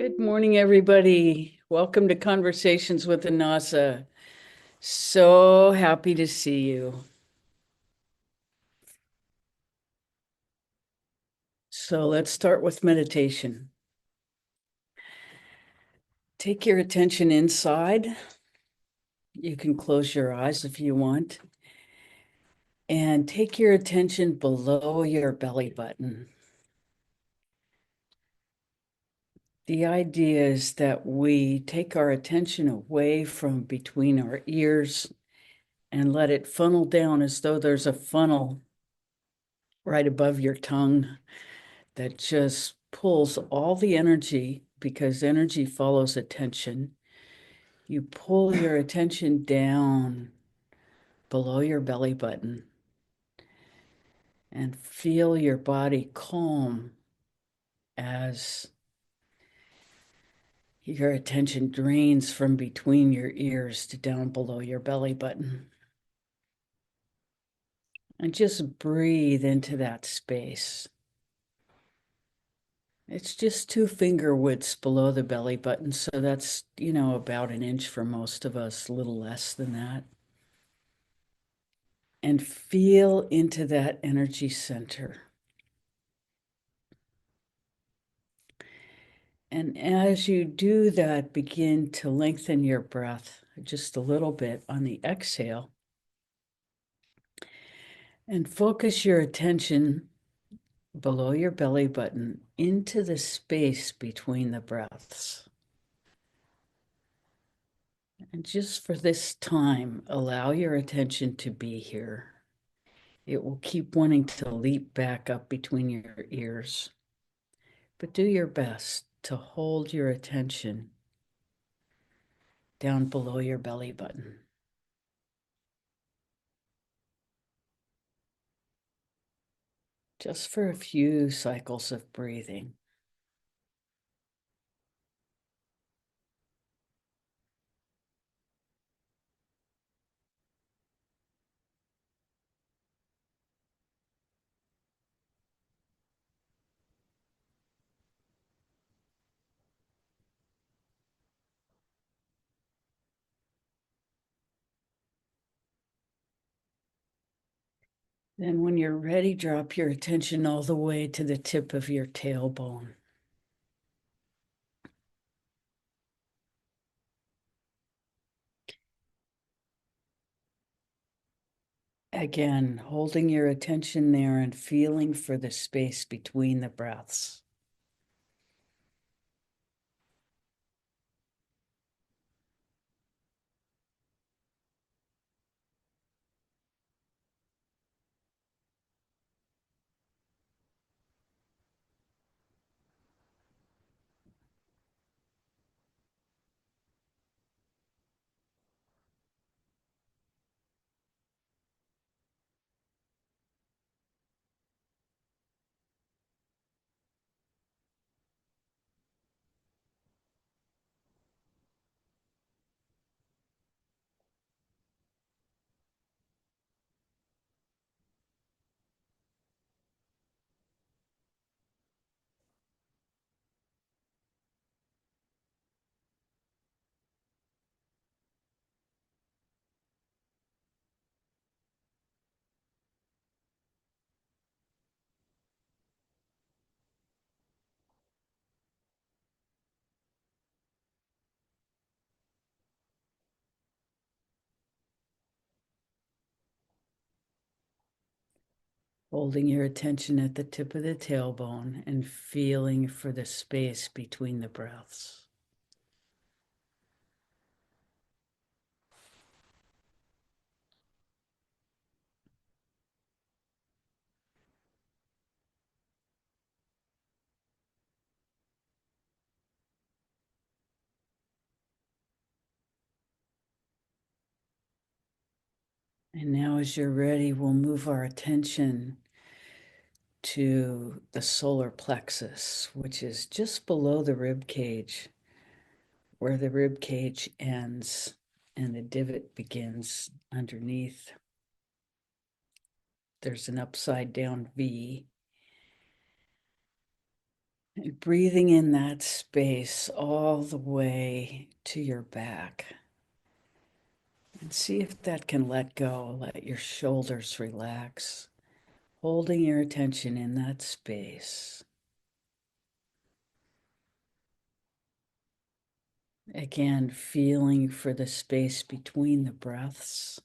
Good morning, everybody. Welcome to Conversations with Anasa. So happy to see you. So let's start with meditation. Take your attention inside. You can close your eyes if you want. And take your attention below your belly button. The idea is that we take our attention away from between our ears and let it funnel down as though there's a funnel right above your tongue that just pulls all the energy, because energy follows attention. You pull your attention down below your belly button and feel your body calm as your attention drains from between your ears to down below your belly button. And just breathe into that space. It's just 2 finger widths below the belly button. So that's, about an inch for most of us, a little less than that. And feel into that energy center. And as you do that, begin to lengthen your breath just a little bit on the exhale. And focus your attention below your belly button into the space between the breaths. And just for this time, allow your attention to be here. It will keep wanting to leap back up between your ears. But do your best to hold your attention down below your belly button. Just for a few cycles of breathing. Then when you're ready, drop your attention all the way to the tip of your tailbone. Again, holding your attention there and feeling for the space between the breaths. Holding your attention at the tip of the tailbone and feeling for the space between the breaths. And now, as you're ready, we'll move our attention to the solar plexus, which is just below the rib cage, where the rib cage ends and the divot begins underneath. There's an upside down V. And breathing in that space all the way to your back. And see if that can let go. Let your shoulders relax, holding your attention in that space. Again, feeling for the space between the breaths.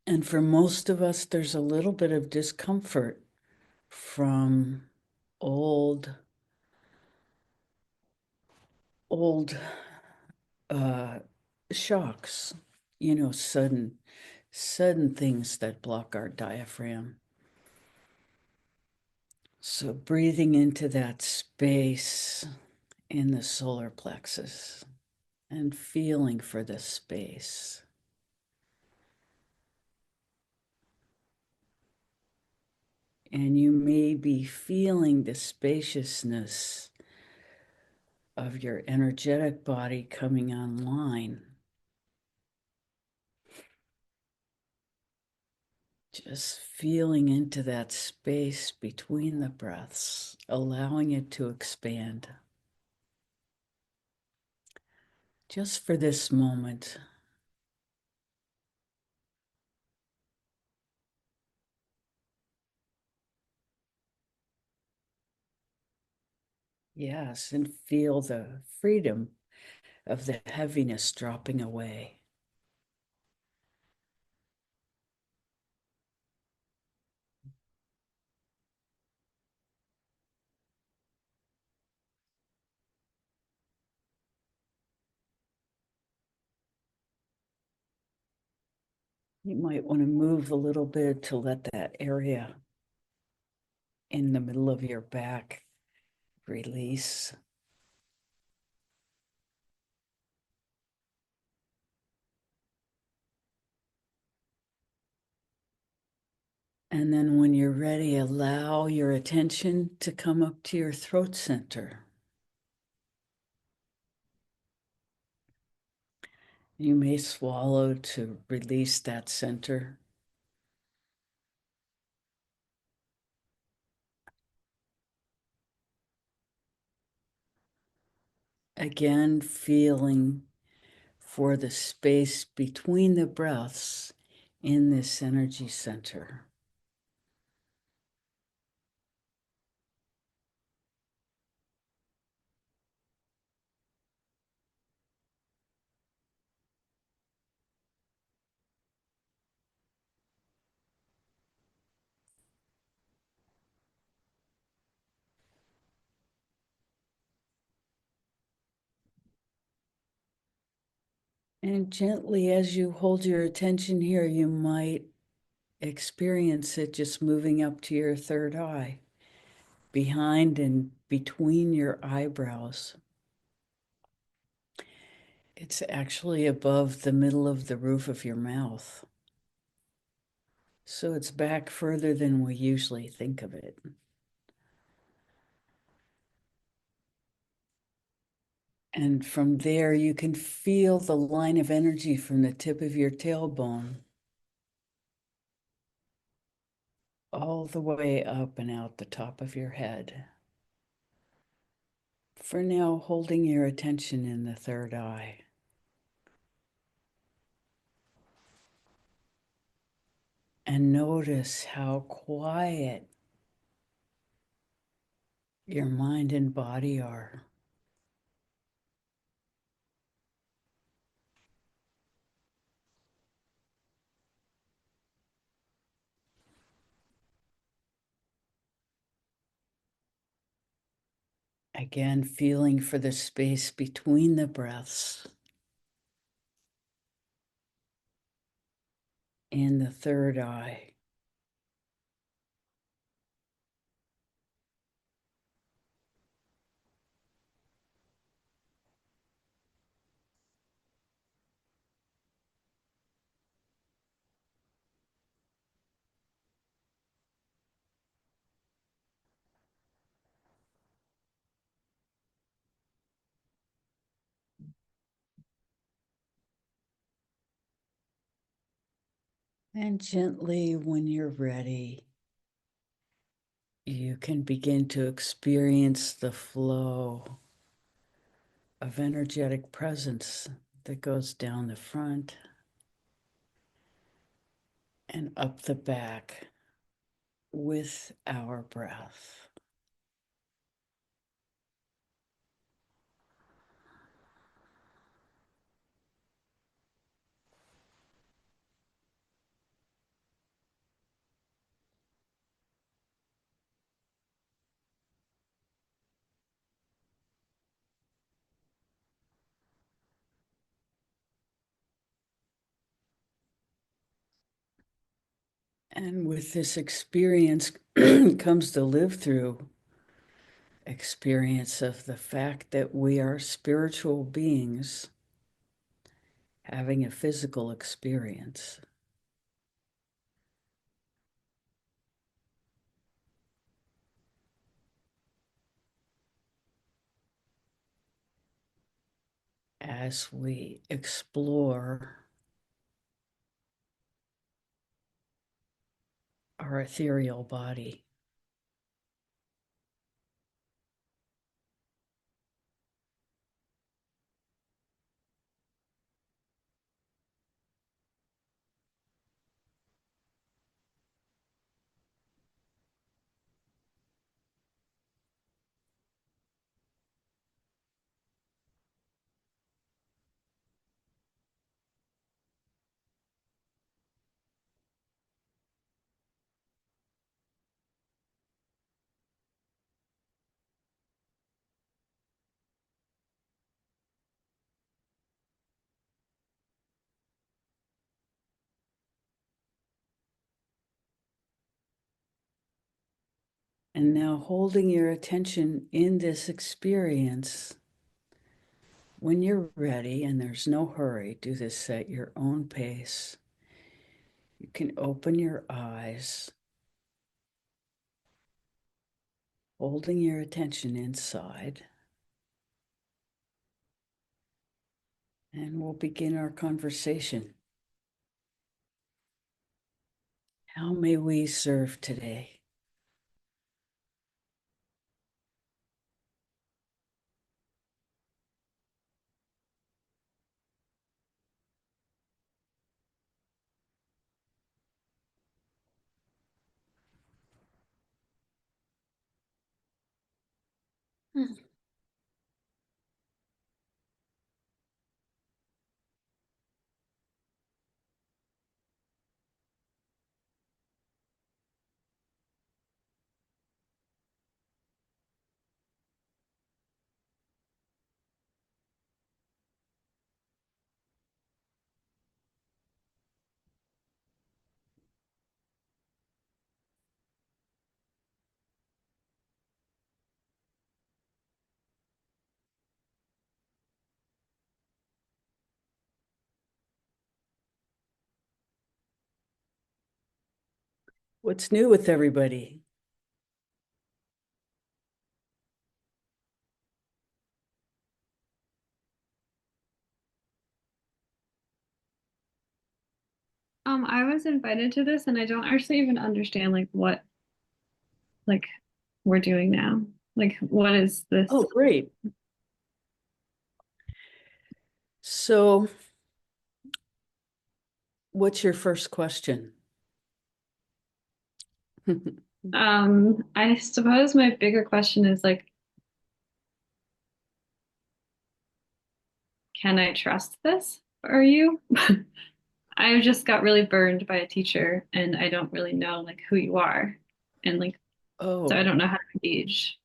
And for most of us, there's a little bit of discomfort from old old uh, shocks, sudden things that block our diaphragm. So breathing into that space in the solar plexus and feeling for the space. And you may be feeling the spaciousness of your energetic body coming online. Just feeling into that space between the breaths, allowing it to expand. Just for this moment. Yes, and feel the freedom of the heaviness dropping away. You might want to move a little bit to let that area in the middle of your back release. And then when you're ready, allow your attention to come up to your throat center. You may swallow to release that center. Again, feeling for the space between the breaths in this energy center. And gently, as you hold your attention here, you might experience it just moving up to your third eye, behind and between your eyebrows. It's actually above the middle of the roof of your mouth. So it's back further than we usually think of it. And from there, you can feel the line of energy from the tip of your tailbone all the way up and out the top of your head. For now, holding your attention in the third eye. And notice how quiet your mind and body are. Again, feeling for the space between the breaths in the third eye. And gently, when you're ready, you can begin to experience the flow of energetic presence that goes down the front and up the back with our breath. And with this experience comes the live through experience of the fact that we are spiritual beings having a physical experience. As we explore our ethereal body. And now holding your attention in this experience, when you're ready, and there's no hurry, do this at your own pace. You can open your eyes, holding your attention inside. And we'll begin our conversation. How may we serve today? What's new with everybody? I was invited to this and I don't actually even understand what like we're doing now. Like what is Oh, this? great. So, what's your first question? I suppose my bigger question is can I trust this for you? I just got really burned by a teacher and I don't really know who you are. And so I Oh, don't know how to engage.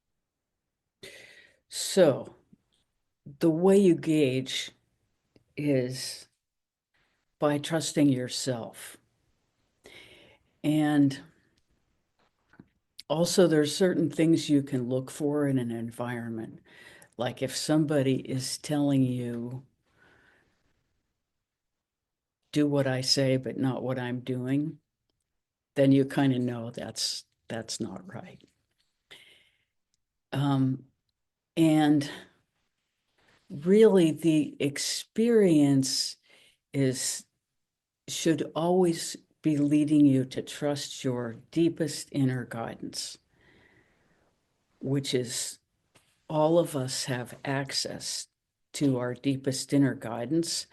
so the way you gauge is by trusting yourself. And also, there's certain things you can look for in an environment. Like if somebody is telling you, do what I say, but not what I'm doing, then you kind of know that's not right. Um, and really, the experience is should always be leading you to trust your deepest inner guidance. which is all of us have access to our deepest inner guidance.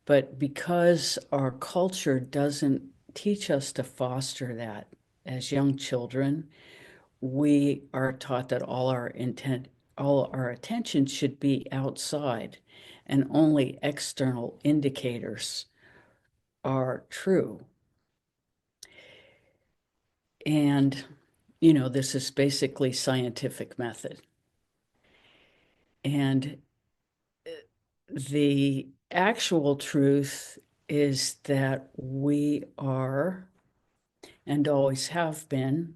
But because our culture doesn't teach us to foster that as young children, we are taught that all our attention should be outside, and only external indicators are true. And, this is basically scientific method. And the actual truth is that we are, and always have been,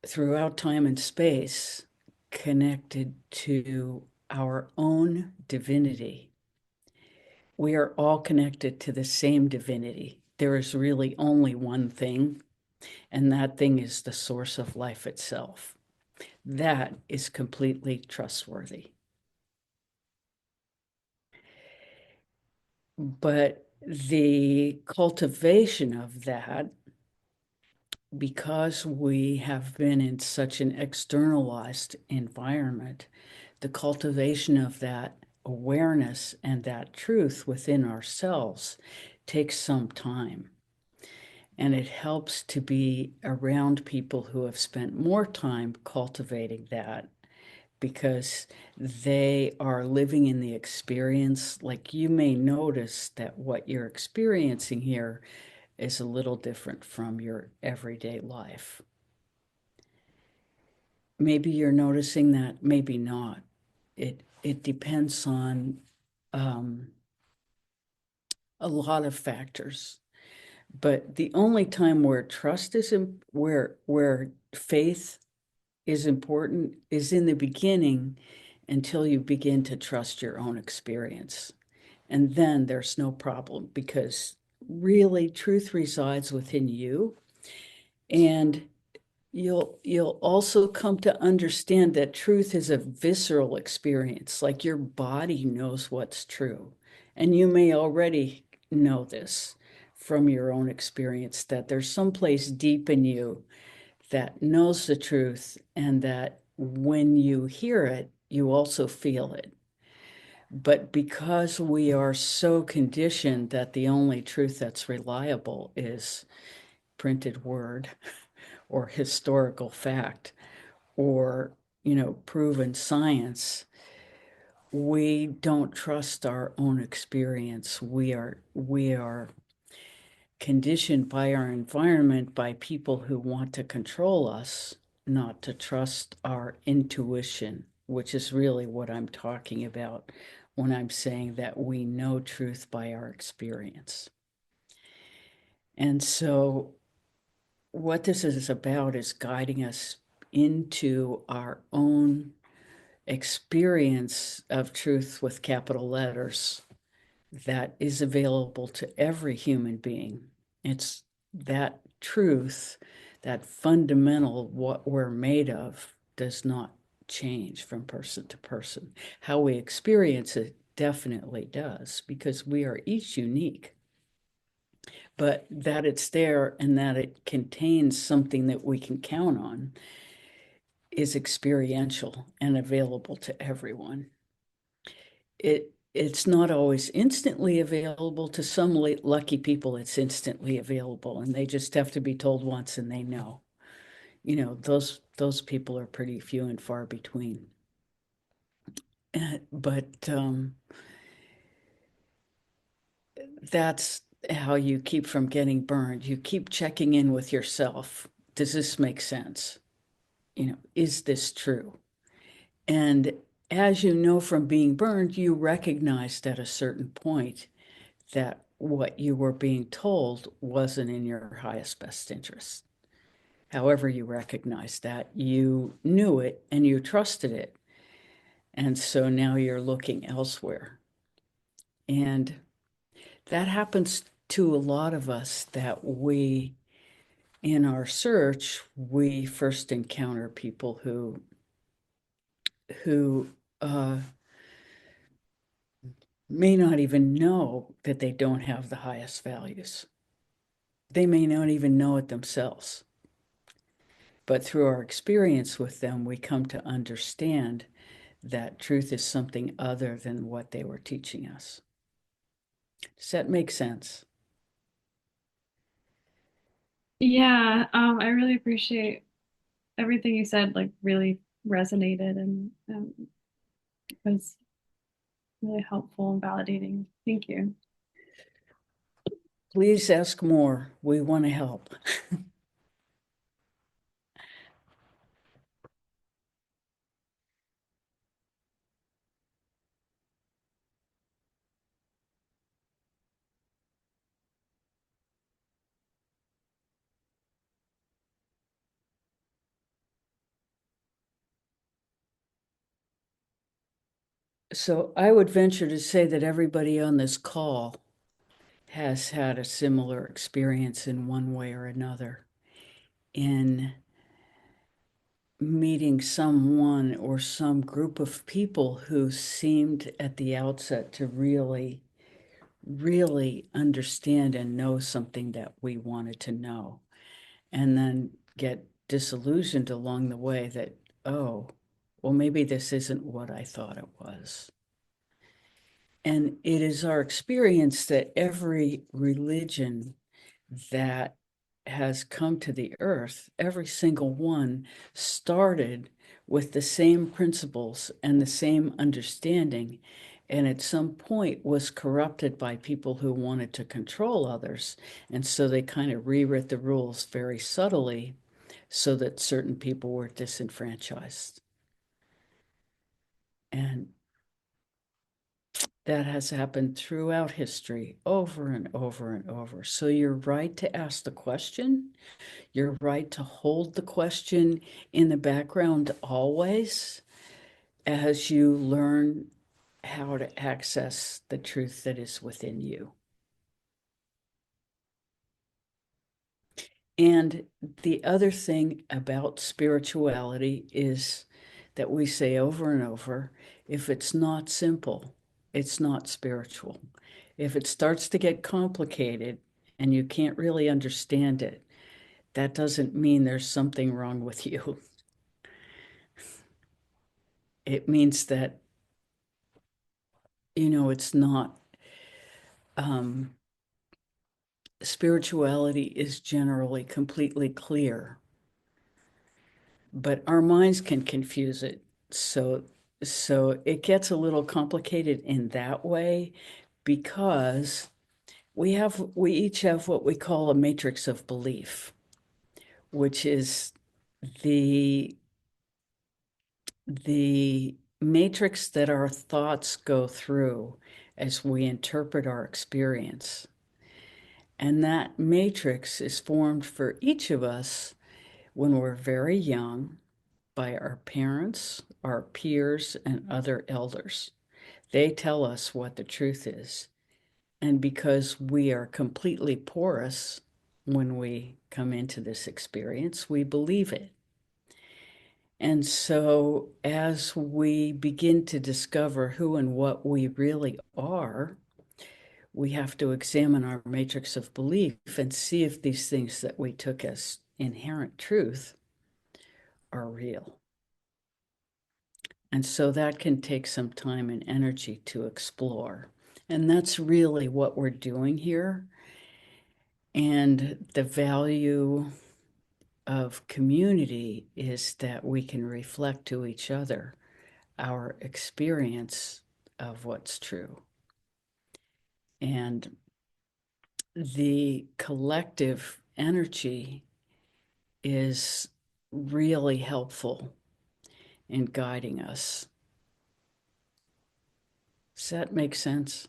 throughout time and space, connected to our own divinity. We are all connected to the same divinity. There is really only one thing, and that thing is the source of life itself. That is completely trustworthy. But the cultivation of that, because we have been in such an externalized environment, the cultivation of that awareness and that truth within ourselves takes some time. And it helps to be around people who have spent more time cultivating that, because they are living in the experience. Like, you may notice that what you're experiencing here is a little different from your everyday life. Maybe you're noticing that, maybe not. It depends on a lot of factors. But the only time where trust is where faith is important is in the beginning, until you begin to trust your own experience. And then there's no problem, because really truth resides within you. And you'll also come to understand that truth is a visceral experience. Like, your body knows what's true. And you may already know this from your own experience, that there's someplace deep in you that knows the truth, and that when you hear it, you also feel it. But because we are so conditioned that the only truth that's reliable is printed word, or historical fact, or, proven science, we don't trust our own experience. We are conditioned by our environment, by people who want to control us, not to trust our intuition, which is really what I'm talking about when I'm saying that we know truth by our experience. And so what this is about is guiding us into our own experience of truth with capital letters that is available to every human being. It's that truth, that fundamental what we're made of, does not change from person to person. How we experience it definitely does, because we are each unique. But that it's there and that it contains something that we can count on is experiential and available to everyone. It's not always instantly available. To some lucky people, it's instantly available, and they just have to be told once and they know. Those people are pretty few and far between. But that's how you keep from getting burned. You keep checking in with yourself. Does this make sense? Is this true? And as you know from being burned, you recognized at a certain point that what you were being told wasn't in your highest best interest. However, you recognized that, you knew it and you trusted it. And so now you're looking elsewhere. And that happens to a lot of us, that we, in our search, we first encounter people who may not even know that they don't have the highest values. They may not even know it themselves. But through our experience with them, we come to understand that truth is something other than what they were teaching us. Does that make sense? Yeah, I really appreciate everything you said, like really resonated and was really helpful and validating. Thank you. Please ask more. We want to help. So I would venture to say that everybody on this call has had a similar experience in one way or another in meeting someone or some group of people who seemed at the outset to really, really understand and know something that we wanted to know, and then get disillusioned along the way that, oh, well, maybe this isn't what I thought it was. And it is our experience that every religion that has come to the earth, every single one started with the same principles and the same understanding, and at some point was corrupted by people who wanted to control others. And so they kind of rewrote the rules very subtly so that certain people were disenfranchised. And that has happened throughout history over and over and over. So you're right to ask the question. You're right to hold the question in the background always as you learn how to access the truth that is within you. And the other thing about spirituality is that we say over and over, if it's not simple, it's not spiritual. If it starts to get complicated and you can't really understand it, that doesn't mean there's something wrong with you. It means that, it's not, um, spirituality is generally completely clear, but our minds can confuse it. So it gets a little complicated in that way because we each have what we call a matrix of belief, which is the the matrix that our thoughts go through as we interpret our experience. And that matrix is formed for each of us when we're very young by our parents, our peers, and other elders. They tell us what the truth is. And because we are completely porous when we come into this experience, we believe it. And so, as we begin to discover who and what we really are, we have to examine our matrix of belief and see if these things that we took as inherent truth are real. And so that can take some time and energy to explore. And that's really what we're doing here. And the value of community is that we can reflect to each other our experience of what's true. And the collective energy is really helpful in guiding us. Does that make sense?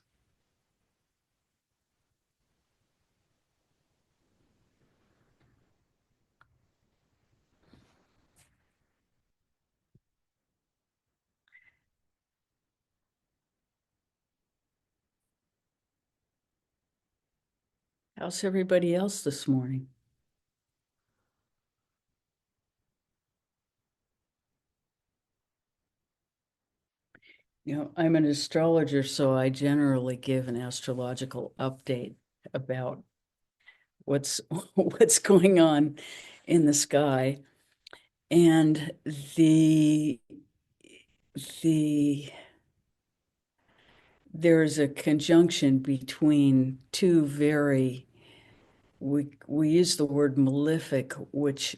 How's everybody else this morning? I'm an astrologer, so I generally give an astrological update about what's what's going on in the sky. And the the there's a conjunction between two very, we use the word malefic, which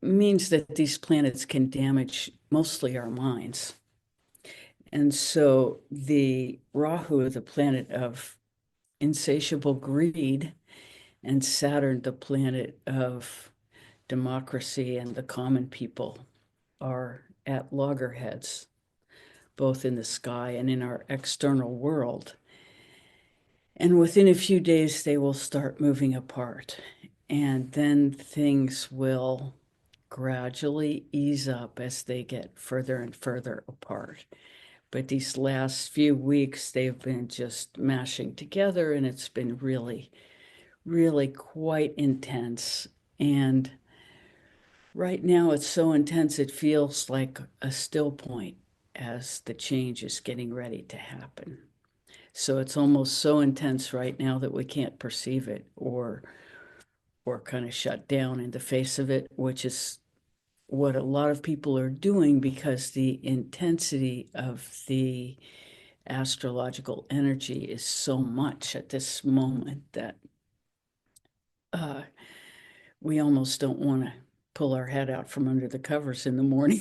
means that these planets can damage mostly our minds. And so the Rahu, the planet of insatiable greed, and Saturn, the planet of democracy and the common people, are at loggerheads, both in the sky and in our external world. And within a few days, they will start moving apart. And then things will gradually ease up as they get further and further apart. But these last few weeks, they've been just mashing together, and it's been really, really quite intense. And right now, it's so intense, it feels like a still point as the change is getting ready to happen. So it's almost so intense right now that we can't perceive it or kind of shut down in the face of it, which is what a lot of people are doing because the intensity of the astrological energy is so much at this moment that uh, we almost don't want to pull our head out from under the covers in the morning.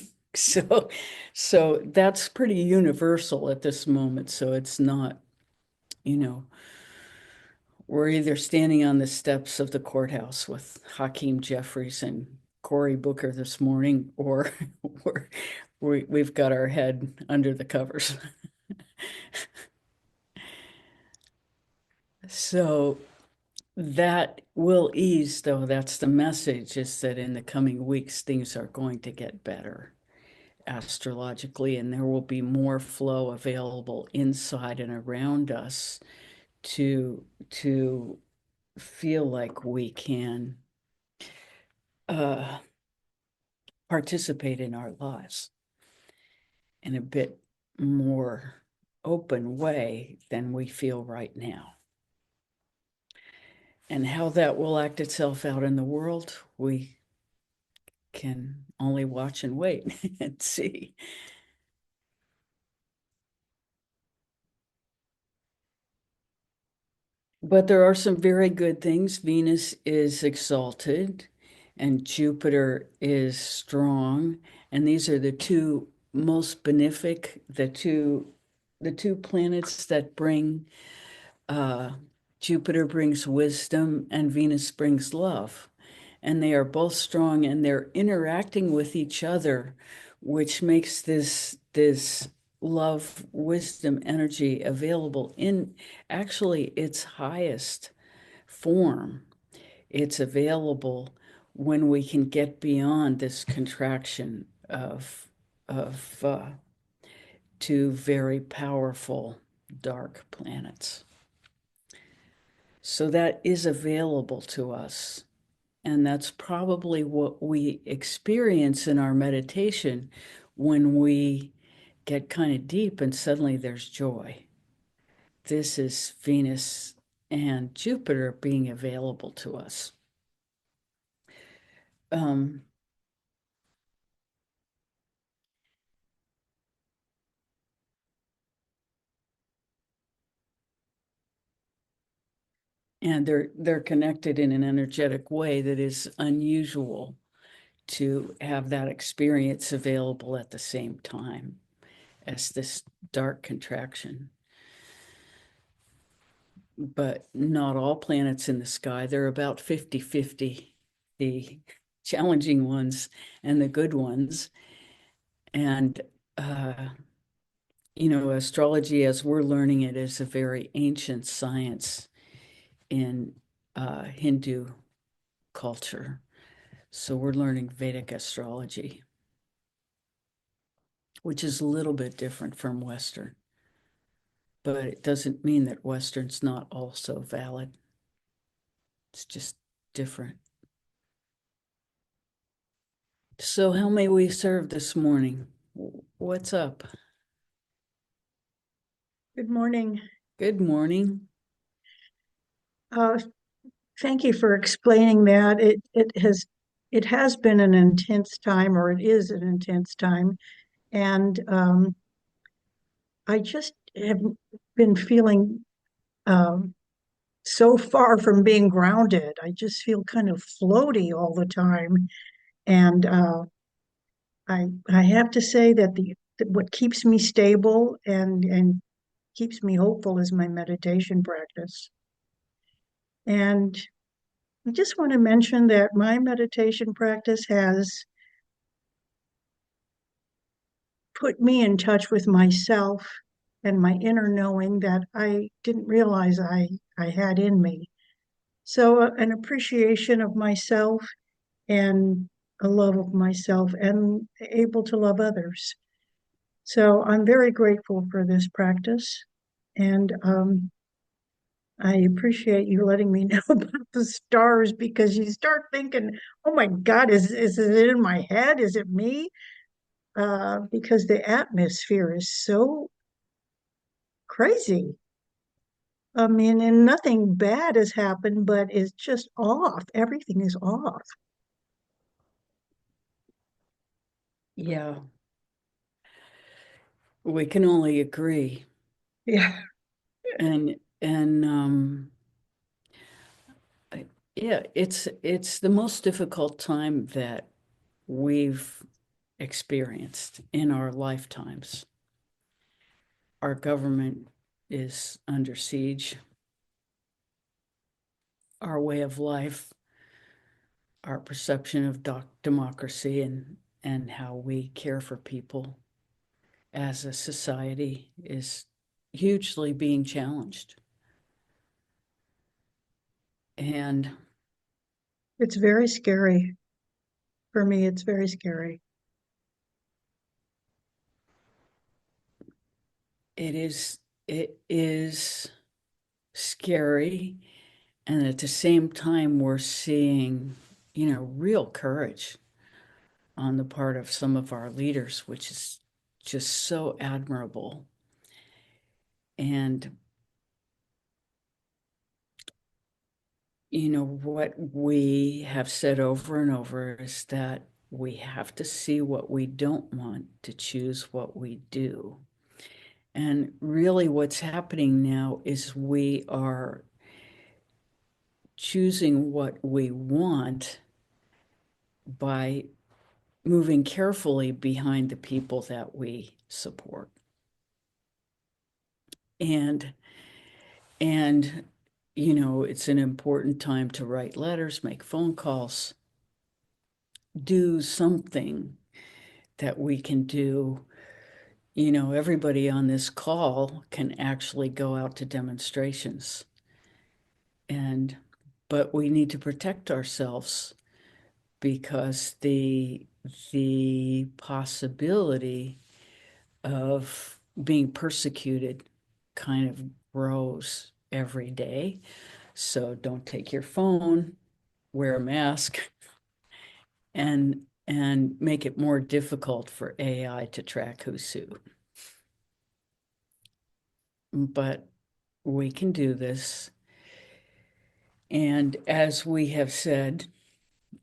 So that's pretty universal at this moment. So it's not, you know, we're either standing on the steps of the courthouse with Hakeem Jeffries and Cory Booker this morning, or we've got our head under the covers. So that will ease, though. That's the message, is that in the coming weeks, things are going to get better astrologically, and there will be more flow available inside and around us to feel like we can uh, participate in our lives in a bit more open way than we feel right now. And how that will act itself out in the world, we can only watch and wait and see. But there are some very good things. Venus is exalted and Jupiter is strong. And these are the two most benefic, the two planets that bring Jupiter brings wisdom and Venus brings love. And they are both strong and they're interacting with each other, which makes this love, wisdom energy available in actually its highest form. It's available when we can get beyond this contraction of two very powerful dark planets. So that is available to us. And that's probably what we experience in our meditation when we get kind of deep and suddenly there's joy. This is Venus and Jupiter being available to us. Um, and they're connected in an energetic way that is unusual to have that experience available at the same time as this dark contraction. But not all planets in the sky. They're about 50-50, the challenging ones and the good ones. And, astrology, as we're learning it, is a very ancient science in Hindu culture. So we're learning Vedic astrology, which is a little bit different from Western. But it doesn't mean that Western's not also valid. It's just different. So how may we serve this morning? What's up? Good morning. Good morning. Thank you for explaining that. it has been an intense time, or it is an intense time. And I just have been feeling um, so far from being grounded. I just feel kind of floaty all the time. And I have to say that that what keeps me stable and keeps me hopeful is my meditation practice. And I just want to mention that my meditation practice has put me in touch with myself and my inner knowing that I didn't realize I had in me. So, an appreciation of myself and a love of myself and able to love others. So, I'm very grateful for this practice. And I appreciate you letting me know about the stars because you start thinking, oh my God, is it in my head? Is it me? Because the atmosphere is so crazy. I mean, and nothing bad has happened, but it's just off. Everything is off. Yeah, we can only agree. Yeah, And yeah, it's the most difficult time that we've experienced in our lifetimes. Our government is under siege. Our way of life, our perception of democracy and how we care for people as a society is hugely being challenged. And it's very scary. For me, it's very scary. it is scary. And at the same time, we're seeing, real courage on the part of some of our leaders, which is just so admirable. And, what we have said over and over is that we have to see what we don't want to choose what we do. And really, what's happening now is we are choosing what we want by moving carefully behind the people that we support. And and it's an important time to write letters, make phone calls, do something that we can do. Everybody on this call can actually go out to demonstrations. And but we need to protect ourselves because the possibility of being persecuted kind of grows every day. So don't take your phone, wear a mask, and make it more difficult for AI to track who's who. But we can do this. And as we have said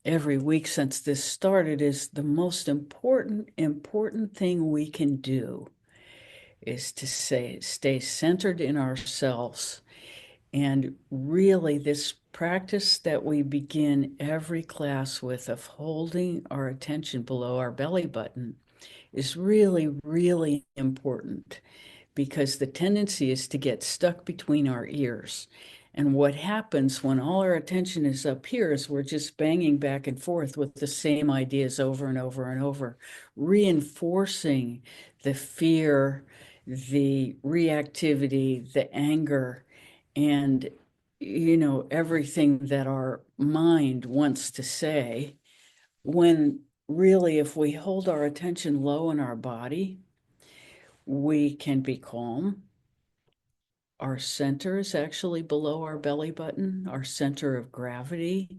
every week since this started, is the most important thing we can do is to stay centered in ourselves. And really, this practice that we begin every class with of holding our attention below our belly button is really, really important because the tendency is to get stuck between our ears. And what happens when all our attention is up here is we're just banging back and forth with the same ideas over and over and over, reinforcing the fear, the reactivity, the anger, and everything that our mind wants to say, when really, if we hold our attention low in our body, we can be calm. Our center is actually below our belly button, our center of gravity,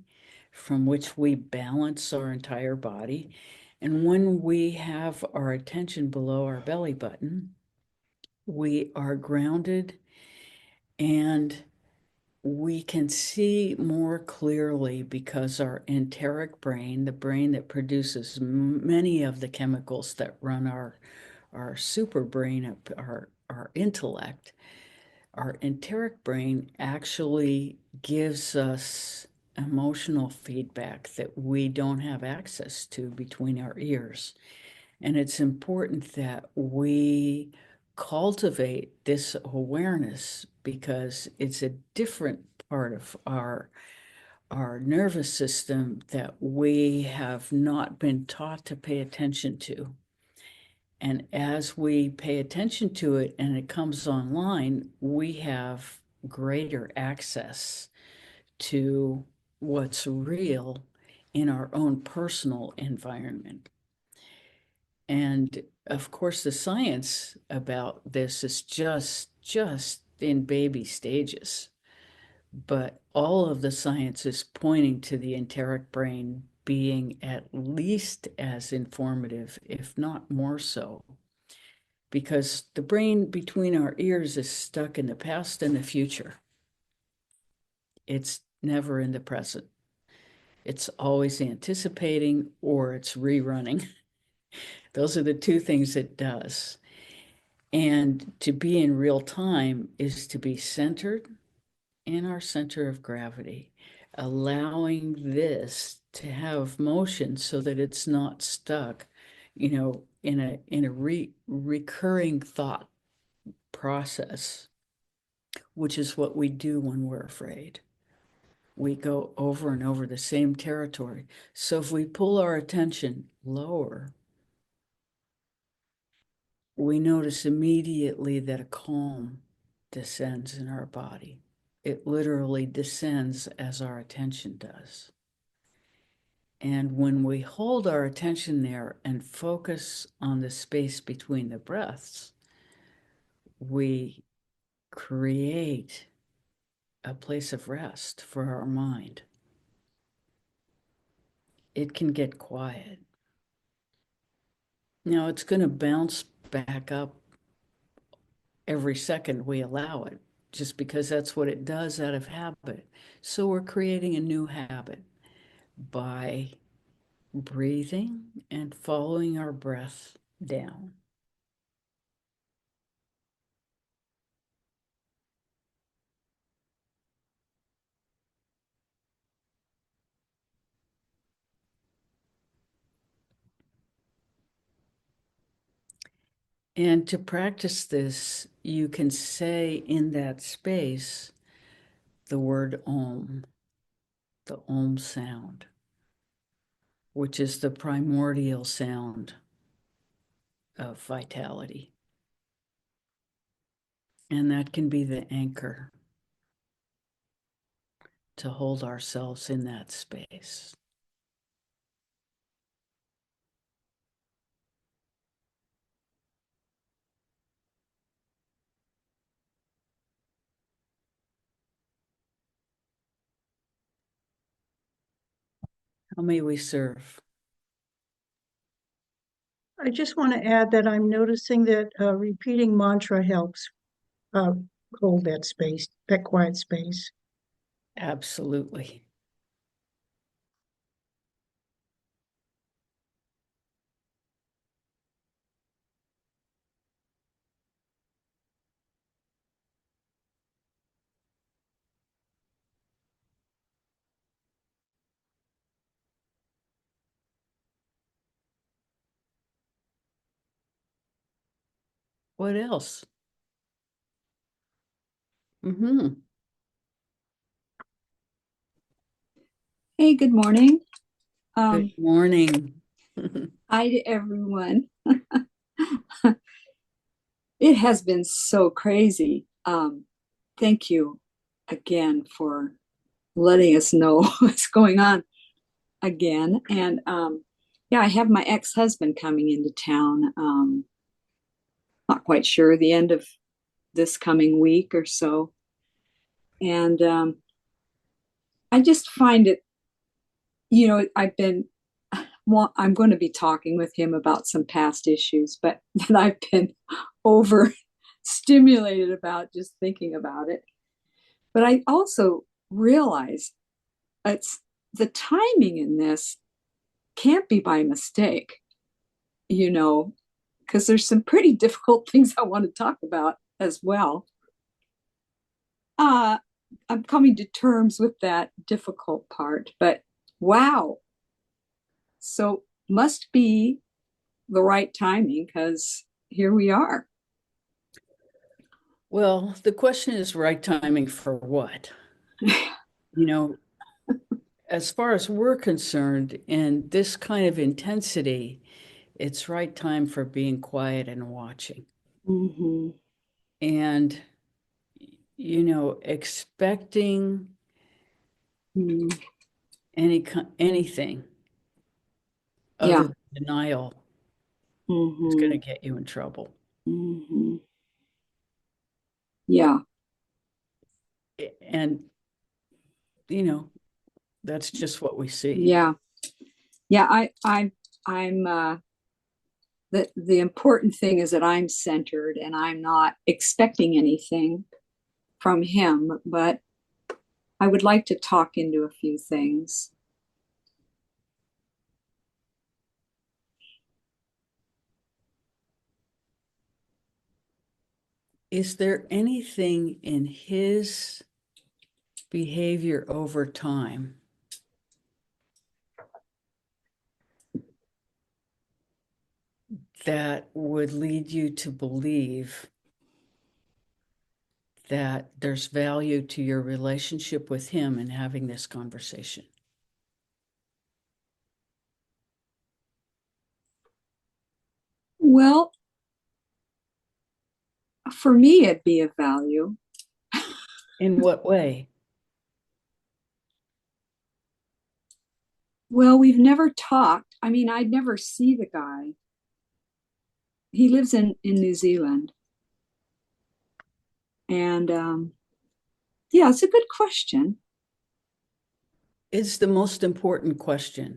from which we balance our entire body. And when we have our attention below our belly button, we are grounded and we can see more clearly because our enteric brain, the brain that produces many of the chemicals that run our super brain, our intellect, our enteric brain actually gives us emotional feedback that we don't have access to between our ears. And it's important that we cultivate this awareness because it's a different part of our nervous system that we have not been taught to pay attention to. And as we pay attention to it and it comes online, we have greater access to what's real in our own personal environment. And of course, the science about this is just in baby stages. But all of the science is pointing to the enteric brain being at least as informative, if not more so, because the brain between our ears is stuck in the past and the future. It's never in the present. It's always anticipating or it's rerunning. Those are the two things it does. And to be in real time is to be centered in our center of gravity, allowing this to have motion so that it's not stuck, in a recurring thought process, which is what we do when we're afraid. We go over and over the same territory. So if we pull our attention lower, we notice immediately that a calm descends in our body. It literally descends as our attention does. And when we hold our attention there and focus on the space between the breaths, we create a place of rest for our mind. It can get quiet. Now, it's going to bounce back up every second we allow it, just because that's what it does out of habit. So we're creating a new habit by breathing and following our breath down. And to practice this, you can say in that space the word Om, the Om sound, which is the primordial sound of vitality. And that can be the anchor to hold ourselves in that space. How may we serve? I just want to add that I'm noticing that repeating mantra helps uh, hold that space, that quiet space. Absolutely. What else? Mm-hmm. Hey, good morning. Good morning. Hi to everyone. It has been so crazy. Thank you again for letting us know what's going on again. And yeah, I have my ex-husband coming into town. Not quite sure the end of this coming week or so. And I just find it, well, I'm going to be talking with him about some past issues, but that I've been over stimulated about just thinking about it. But I also realize it's the timing in this can't be by mistake, you know, because there's some pretty difficult things I want to talk about as well. Uh, I'm coming to terms with that difficult part, but wow. So must be the right timing because here we are. Well, the question is right timing for what? You know, as far as we're concerned, in this kind of intensity, it's right time for being quiet and watching. Mm-hmm. And, expecting Mm-hmm. anything Yeah. other than denial is going Mm-hmm. to get you in trouble. Mm-hmm. Yeah. And, you know, that's just what we see. Yeah. Yeah. I'm the important thing is that I'm centered and I'm not expecting anything from him, but I would like to talk into a few things. Is there anything in his behavior over time that would lead you to believe that there's value to your relationship with him and having this conversation? Well, for me, it'd be of value. In what way? Well, we've never talked. I mean, I'd never see the guy. He lives in New Zealand. And yeah, it's a good question. It's the most important question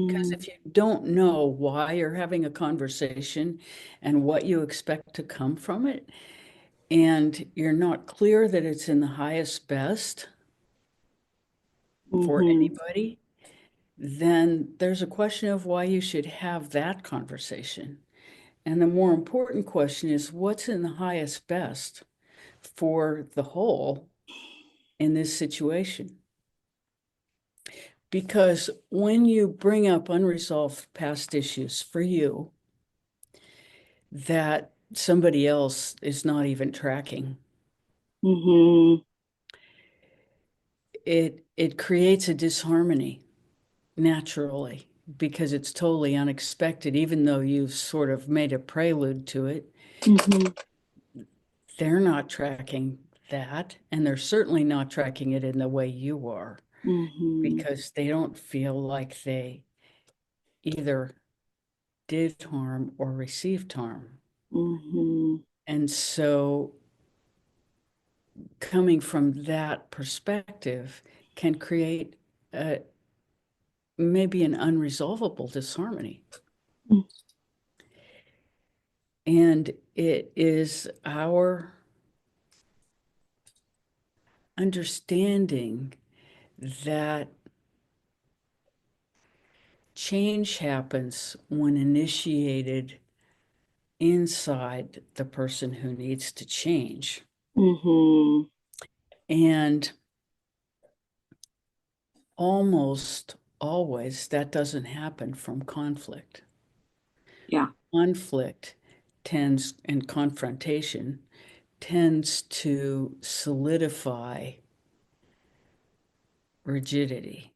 because Mm, if you don't know why you're having a conversation and what you expect to come from it, and you're not clear that it's in the highest best for hmm. anybody, then there's a question of why you should have that conversation. And the more important question is what's in the highest best for the whole in this situation? Because when you bring up unresolved past issues for you that somebody else is not even tracking, Hmm. it creates a disharmony naturally because it's totally unexpected, even though you've sort of made a prelude to it. Hmm. They're not tracking that, and they're certainly not tracking it in the way you are Hmm. because they don't feel like they either did harm or received harm. Hmm. And so coming from that perspective can create maybe an unresolvable disharmony. And it is our understanding that change happens when initiated inside the person who needs to change. Hmm. And almost always that doesn't happen from conflict. Yeah. Conflict tends, and confrontation tends to solidify rigidity,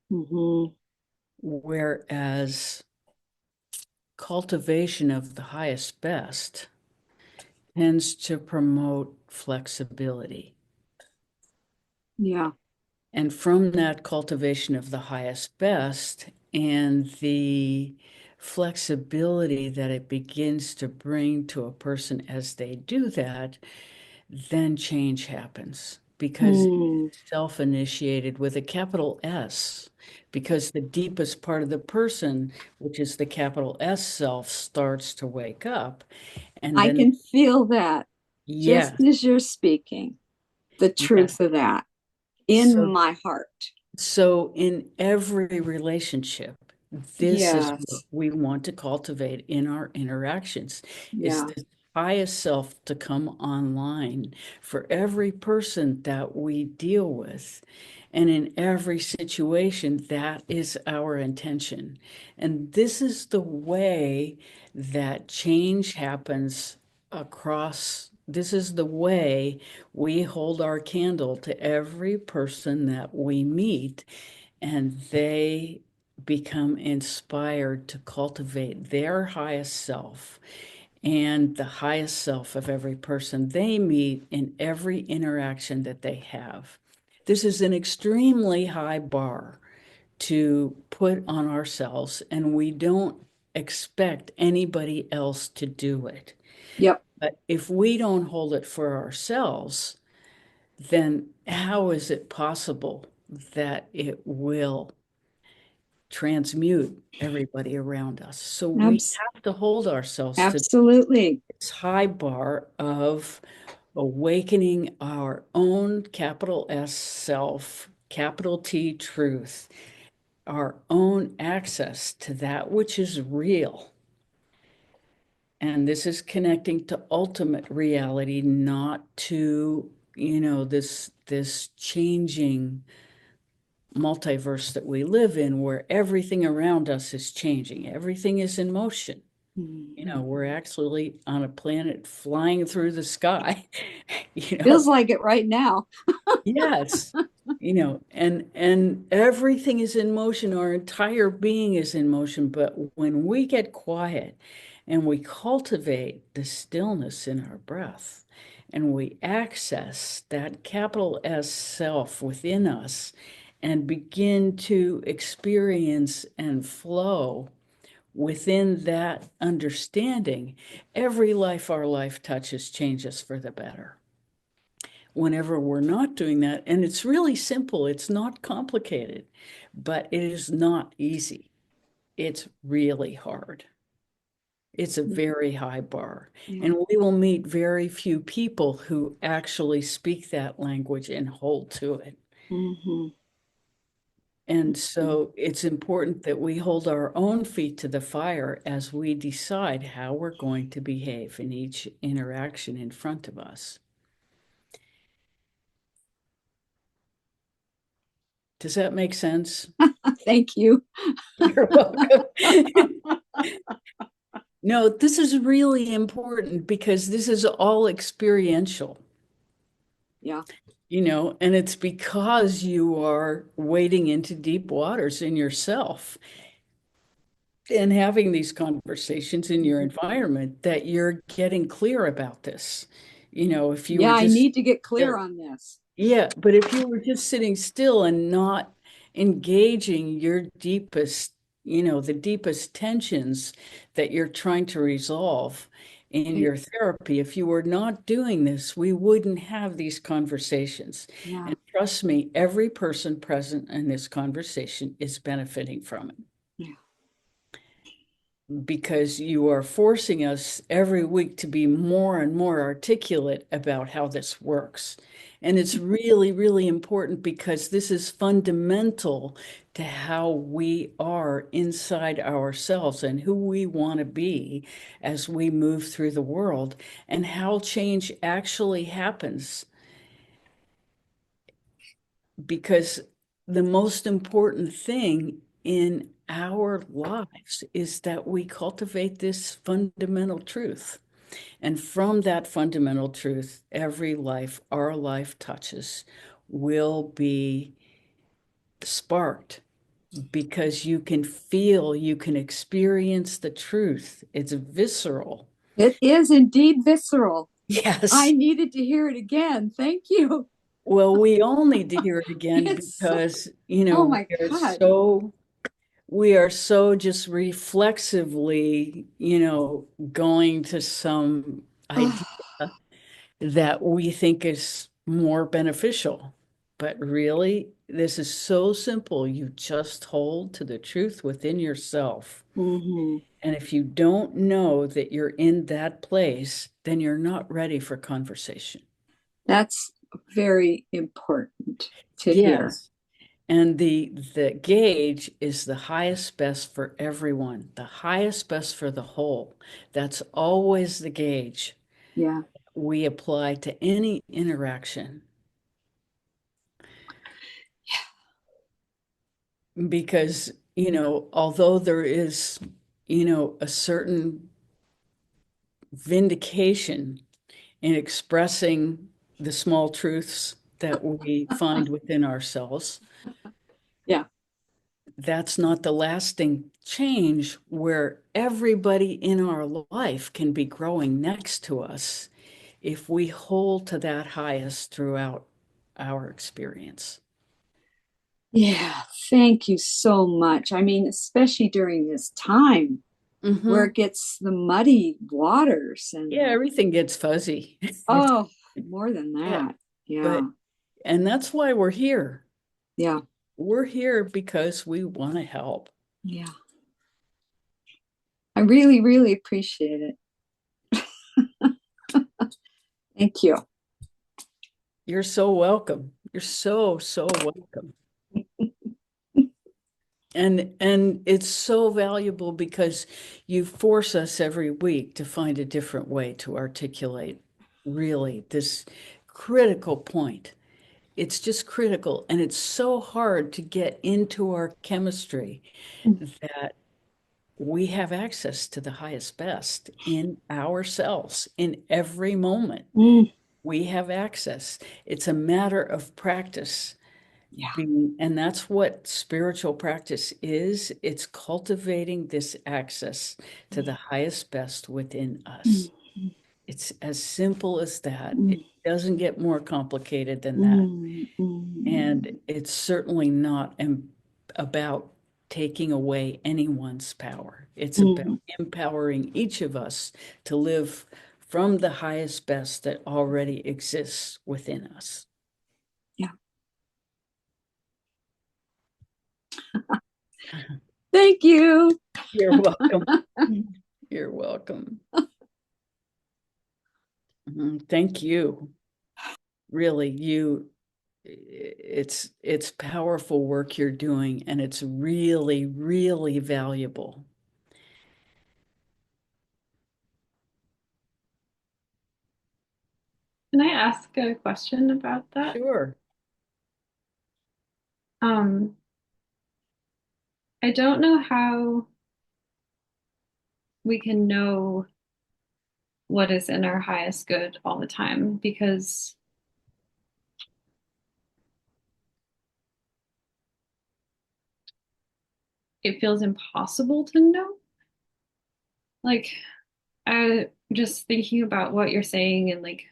Hmm. whereas cultivation of the highest best tends to promote flexibility. Yeah. And from that cultivation of the highest best and the flexibility that it begins to bring to a person as they do that, then change happens because Mm. it's self-initiated with a capital S, because the deepest part of the person, which is the capital S self, starts to wake up. And I then, can feel that just yeah, as you're speaking. the truth of that in So, my heart. so in every relationship, this is what Yes. we want to cultivate in our interactions, is Yeah. the highest self to come online for every person that we deal with. And in every situation, that is our intention. And this is the way that change happens across. This is the way we hold our candle to every person that we meet, and they become inspired to cultivate their highest self and the highest self of every person they meet in every interaction that they have. This is an extremely high bar to put on ourselves, and we don't expect anybody else to do it. Yep. But if we don't hold it for ourselves, then how is it possible that it will transmute everybody around us? So we Abs- have to hold ourselves to absolutely. this high bar of awakening our own capital S self, capital T truth, our own access to that which is real. And this is connecting to ultimate reality, not to, this changing multiverse that we live in, where everything around us is changing. Everything is in motion. Mhm. We're actually on a planet flying through the sky, Feels like it right now. Yes, and everything is in motion. Our entire being is in motion. But when we get quiet and we cultivate the stillness in our breath, and we access that capital S self within us and begin to experience and flow within that understanding, every life our life touches changes for the better. Whenever we're not doing that, and it's really simple, it's not complicated, but it is not easy. It's really hard. It's a very high bar. Yeah. And we will meet very few people who actually speak that language and hold to it. Mm-hmm. And so it's important that we hold our own feet to the fire as we decide how we're going to behave in each interaction in front of us. Does that make sense? Thank you. You're welcome. No, this is really important because this is all experiential, Yeah. and it's because you are wading into deep waters in yourself and having these conversations in your environment that you're getting clear about this. If you Yeah, were I just need to get clear on this. Yeah, but if you were just sitting still and not engaging your deepest, the deepest tensions that you're trying to resolve in I, your therapy, if you were not doing this, we wouldn't have these conversations. yeah. And trust me, every person present in this conversation is benefiting from it, Yeah. because you are forcing us every week to be more and more articulate about how this works. And it's really, really important because this is fundamental to how we are inside ourselves and who we want to be as we move through the world, and how change actually happens. Because the most important thing in our lives is that we cultivate this fundamental truth. And from that fundamental truth, every life our life touches will be sparked, because you can feel, you can experience the truth. It's visceral. It is indeed visceral. I Yes. needed to hear it again. Thank you. Well, we all need to hear it again It's so, because, oh my we are God. just reflexively, going to some idea Oh, that we think is more beneficial. But really, this is so simple. You just hold to the truth within yourself. hmm. And if you don't know that you're in that place, then you're not ready for conversation. That's very important to hear. Yes. And the gauge is the highest best for everyone, the highest best for the whole. That's always the gauge Yeah. we apply to any interaction. Because, although there is, a certain vindication in expressing the small truths that we find within ourselves, Yeah. that's not the lasting change where everybody in our life can be growing next to us if we hold to that highest throughout our experience. Yeah. Thank you so much. I mean, especially during this time where it gets the muddy waters and Yeah, everything gets fuzzy. oh, more than Yeah, that. Yeah. and that's why we're here. Yeah. We're here because we want to help. Yeah. I really, really appreciate it. Thank you. You're so welcome. You're so, so welcome. And it's so valuable because you force us every week to find a different way to articulate really this critical point. It's just critical, and it's so hard to get into our chemistry that we have access to the highest best in ourselves in every moment. Mm, We have access. It's a matter of practice. yeah. And that's what spiritual practice is. It's cultivating this access to the highest best within us. Mm, It's as simple as that. It mm, doesn't get more complicated than that. mm, mm, And it's certainly not about taking away anyone's power. It's about mm. empowering each of us to live from the highest best that already exists within us. Yeah. Thank you. You're welcome. You're welcome. Thank you. Really, it's powerful work you're doing, and it's really, really valuable. Can I ask a question about that? Sure. Um, I don't know how we can know what is in our highest good all the time because it feels impossible to know. Like, I just thinking about what you're saying, and like,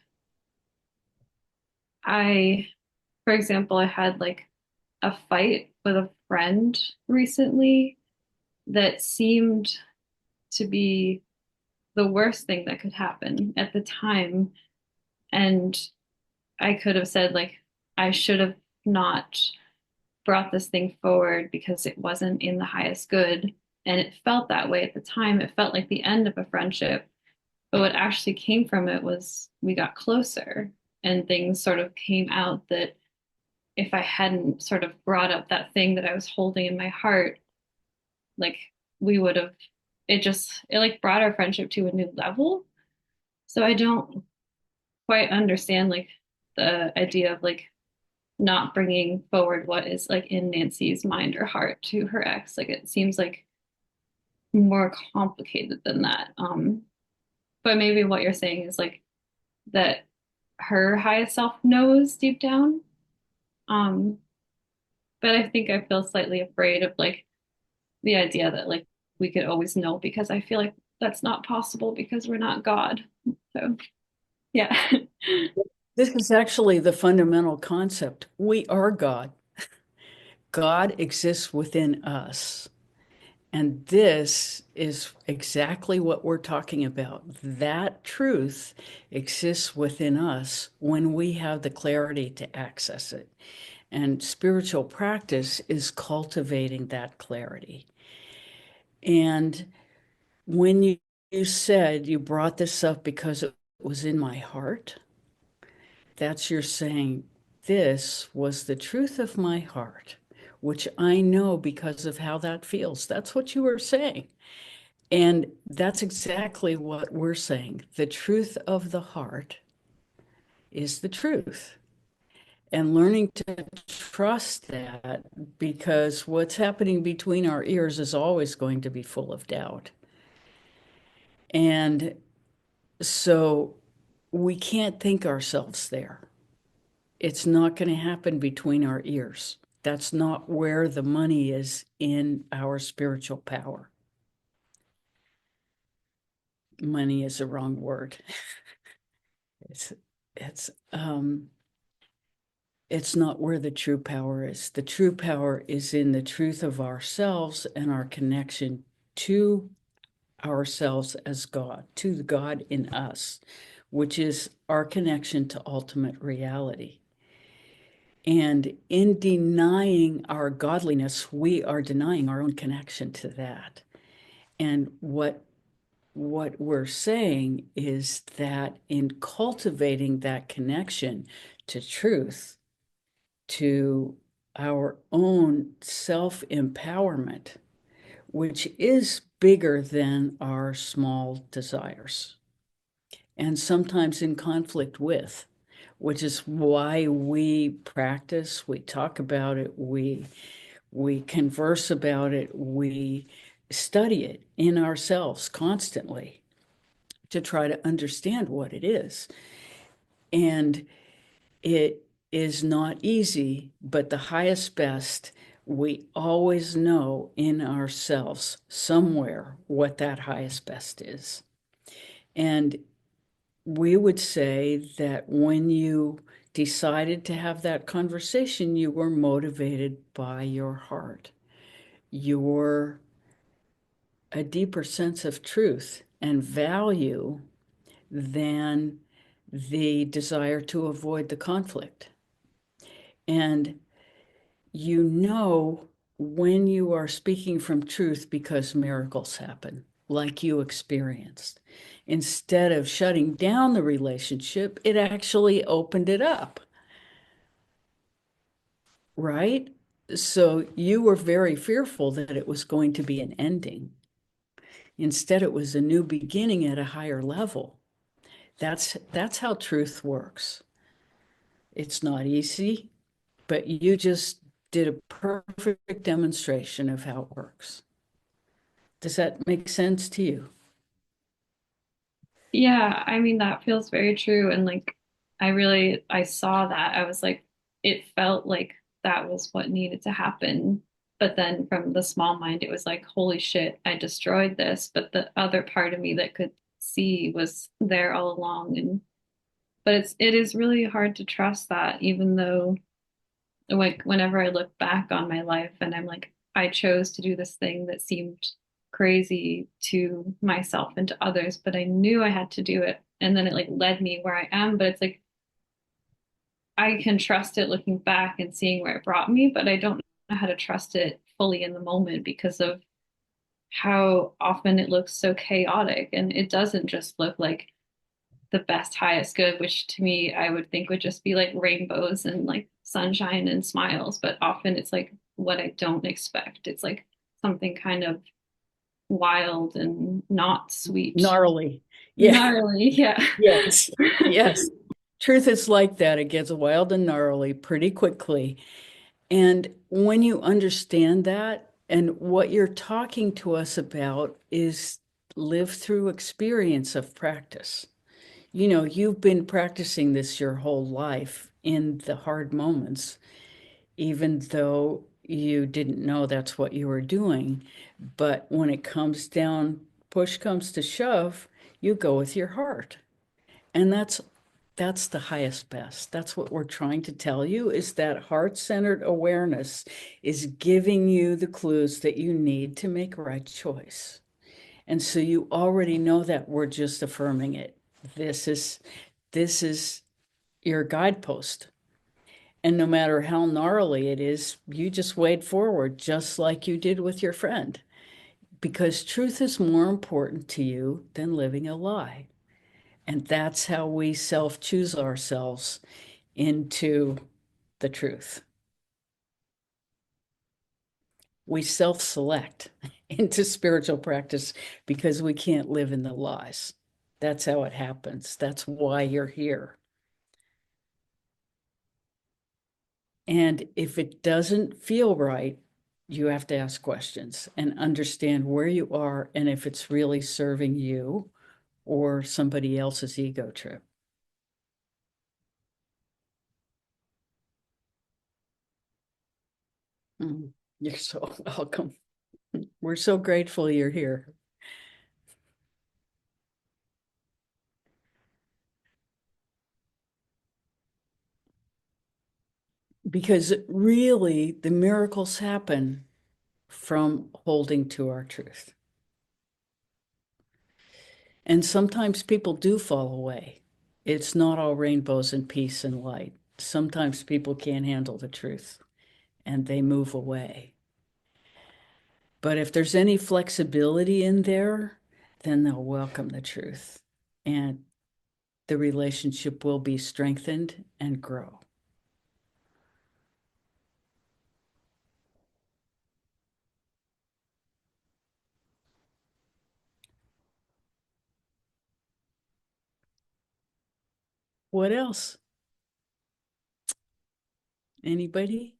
for example, I had like a fight with a friend recently that seemed to be the worst thing that could happen at the time. And I could have said, like, I should have not brought this thing forward because it wasn't in the highest good. And it felt that way at the time. It felt like the end of a friendship. But what actually came from it was we got closer and things sort of came out that if I hadn't sort of brought up that thing that I was holding in my heart, like we would have, it like brought our friendship to a new level. So I don't quite understand like the idea of like not bringing forward what is like in Nancy's mind or heart to her ex. Like it seems like more complicated than that. But maybe what you're saying is like that her highest self knows deep down. Um, but I think I feel slightly afraid of like the idea that like we could always know because I feel like that's not possible because we're not God. So yeah. This is actually the fundamental concept. We are God. God exists within us. And this is exactly what we're talking about. That truth exists within us when we have the clarity to access it. And spiritual practice is cultivating that clarity. And when you said you brought this up because it was in my heart, That's your saying, this was the truth of my heart, which I know because of how that feels. That's what you were saying. And that's exactly what we're saying. The truth of the heart is the truth. And learning to trust that, because what's happening between our ears is always going to be full of doubt. And so we can't think ourselves there. It's not going to happen between our ears. That's not where the money is in our spiritual power. Money is a wrong word. It's it's um it's not where the true power is. The true power is in the truth of ourselves and our connection to ourselves as God, to the God in us, which is our connection to ultimate reality. And in denying our godliness, we are denying our own connection to that. And what we're saying is that in cultivating that connection to truth, to our own self-empowerment, which is bigger than our small desires, and sometimes in conflict with, which is why we practice, we talk about it, we converse about it, we study it in ourselves constantly to try to understand what it is. And it is not easy, but the highest best, we always know in ourselves somewhere what that highest best is. And we would say that when you decided to have that conversation, you were motivated by your heart, your a deeper sense of truth and value than the desire to avoid the conflict. And you know when you are speaking from truth because miracles happen, like you experienced. Instead of shutting down the relationship, it actually opened it up, right? So you were very fearful that it was going to be an ending. Instead, it was a new beginning at a higher level. That's how truth works. It's not easy, but you just did a perfect demonstration of how it works. Does that make sense to you? Yeah, I mean that feels very true. And like I saw that. I was like, it felt like that was what needed to happen. But then from the small mind, it was like, holy shit, I destroyed this. But the other part of me that could see was there all along. And but it is really hard to trust that, even though like whenever I look back on my life and I'm like, I chose to do this thing that seemed crazy to myself and to others, but I knew I had to do it. And then it like led me where I am. But it's like I can trust it looking back and seeing where it brought me, but I don't know how to trust it fully in the moment because of how often it looks so chaotic. And it doesn't just look like the best, highest good, which to me, I would think would just be like rainbows and like sunshine and smiles. But often it's like what I don't expect. It's like something kind of wild and not sweet. Gnarly. Yeah. Gnarly, yeah. Yes. Yes. Truth is like that. It gets wild and gnarly pretty quickly. And when you understand that, and what you're talking to us about is live through experience of practice. You know, you've been practicing this your whole life in the hard moments, even though you didn't know that's what you were doing. But when it comes down, push comes to shove, you go with your heart. And that's the highest best. That's what we're trying to tell you, is that heart-centered awareness is giving you the clues that you need to make a right choice. And so you already know that, we're just affirming it. This is your guidepost. And no matter how gnarly it is, you just wade forward, just like you did with your friend, because truth is more important to you than living a lie. And that's how we self-choose ourselves into the truth. We self-select into spiritual practice because we can't live in the lies. That's how it happens. That's why you're here. And if it doesn't feel right, you have to ask questions and understand where you are and if it's really serving you or somebody else's ego trip. You're so welcome. We're so grateful you're here. Because really, the miracles happen from holding to our truth. And sometimes people do fall away. It's not all rainbows and peace and light. Sometimes people can't handle the truth and they move away. But if there's any flexibility in there, then they'll welcome the truth and the relationship will be strengthened and grow. What else? Anybody?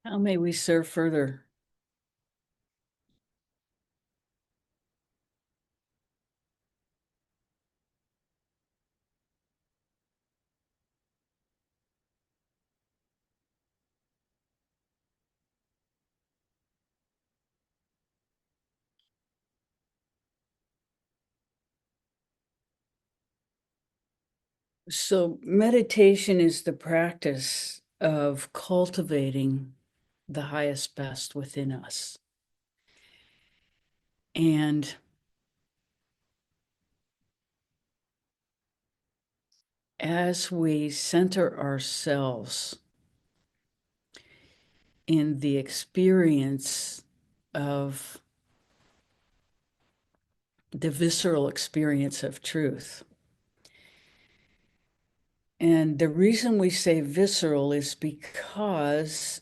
How may we serve further? So, meditation is the practice of cultivating the highest best within us. And as we center ourselves in the experience of the visceral experience of truth, and the reason we say visceral is because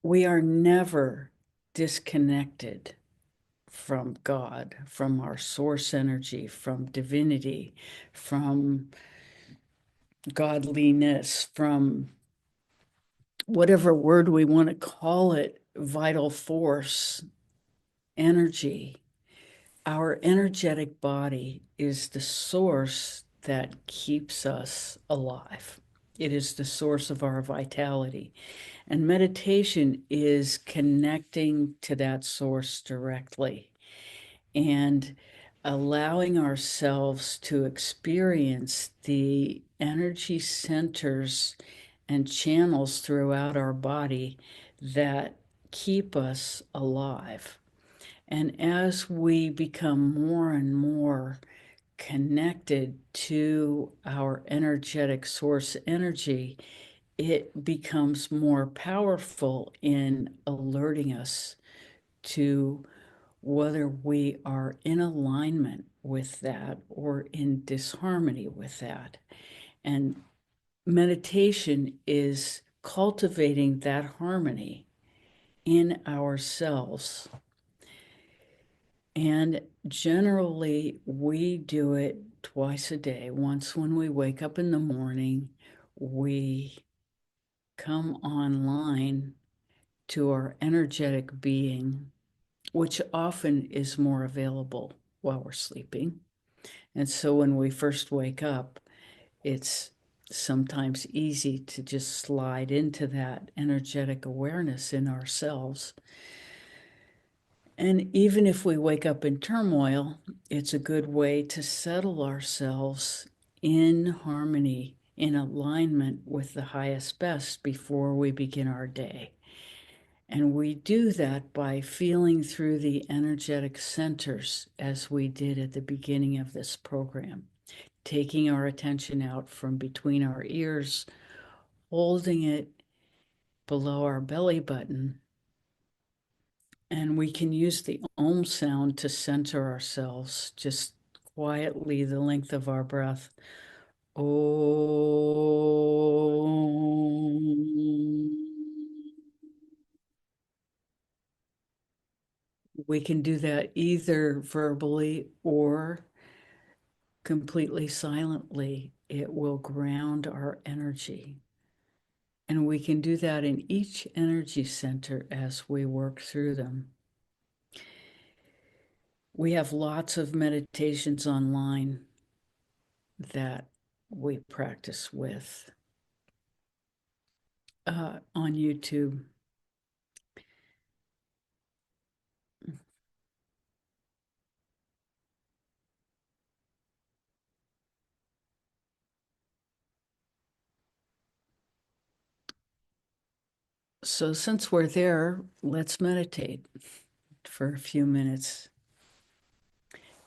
we are never disconnected from God, from our source energy, from divinity, from godliness, from whatever word we want to call it, vital force, energy. Our energetic body is the source that keeps us alive. It is the source of our vitality. And meditation is connecting to that source directly and allowing ourselves to experience the energy centers and channels throughout our body that keep us alive. And as we become more and more connected to our energetic source energy, it becomes more powerful in alerting us to whether we are in alignment with that or in disharmony with that. And meditation is cultivating that harmony in ourselves. And generally, we do it twice a day. Once when we wake up in the morning, we come online to our energetic being, which often is more available while we're sleeping. And so when we first wake up, it's sometimes easy to just slide into that energetic awareness in ourselves. And even if we wake up in turmoil, it's a good way to settle ourselves in harmony, in alignment with the highest best before we begin our day. And we do that by feeling through the energetic centers as we did at the beginning of this program, taking our attention out from between our ears, holding it below our belly button. And we can use the Om sound to center ourselves just quietly the length of our breath. Om. We can do that either verbally or completely silently. It will ground our energy. And we can do that in each energy center as we work through them. We have lots of meditations online that we practice with on YouTube. So since we're there, let's meditate for a few minutes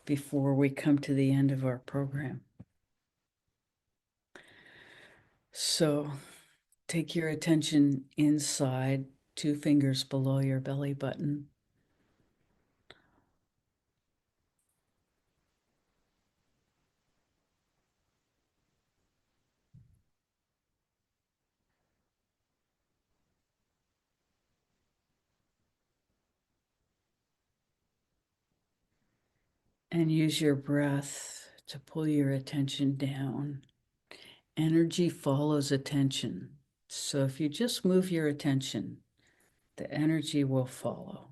before we come to the end of our program. So take your attention inside, 2 fingers below your belly button. And use your breath to pull your attention down. Energy follows attention. So if you just move your attention, the energy will follow.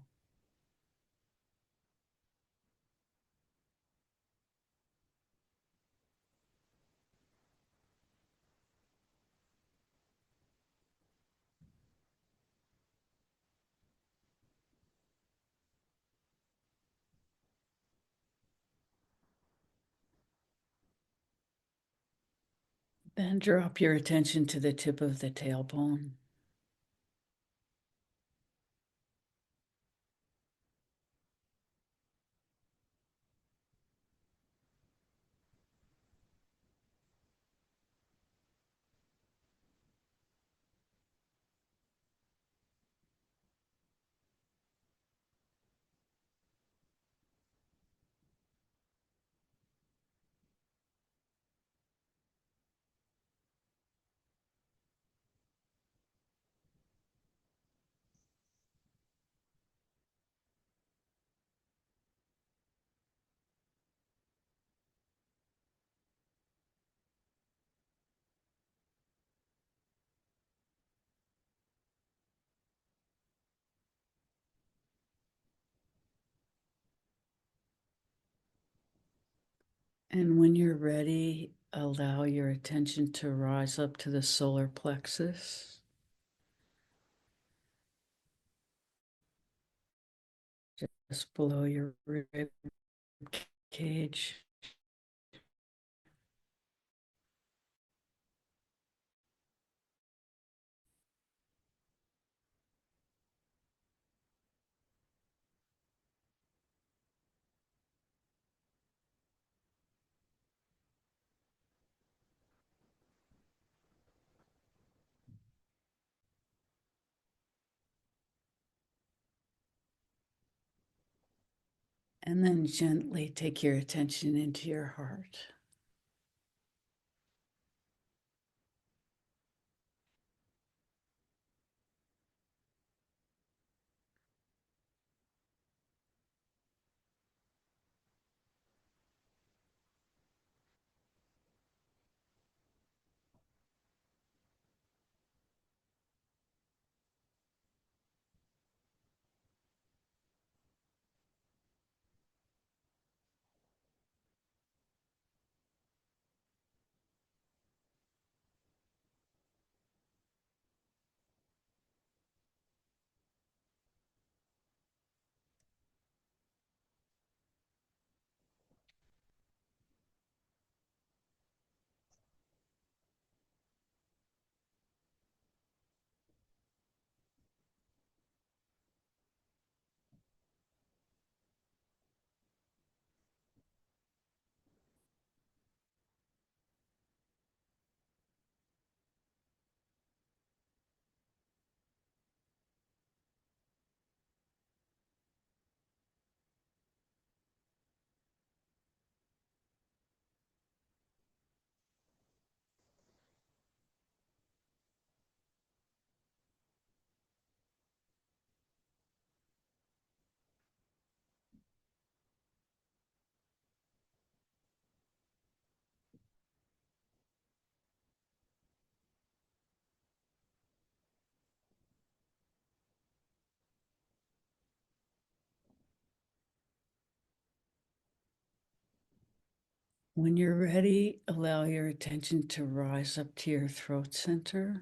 Then drop your attention to the tip of the tailbone. And when you're ready, allow your attention to rise up to the solar plexus, just below your rib cage. And then gently take your attention into your heart. When you're ready, allow your attention to rise up to your throat center.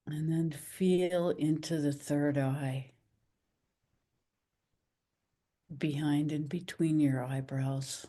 And then feel into the third eye, behind and between your eyebrows.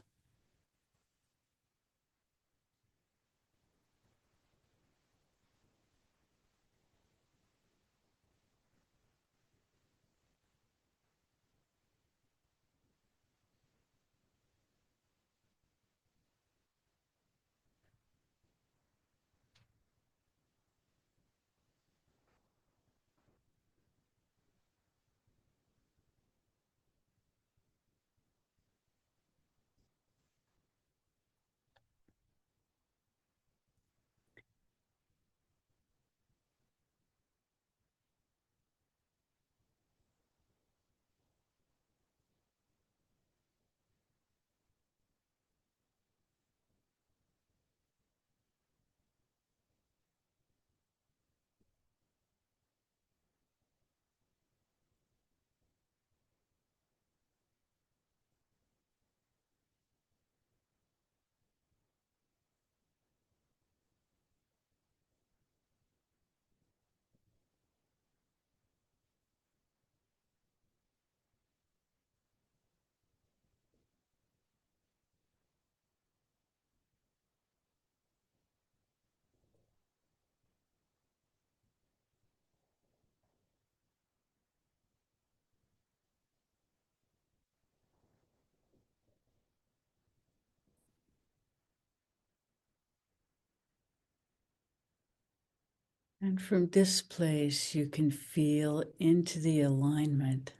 And from this place, you can feel into the alignment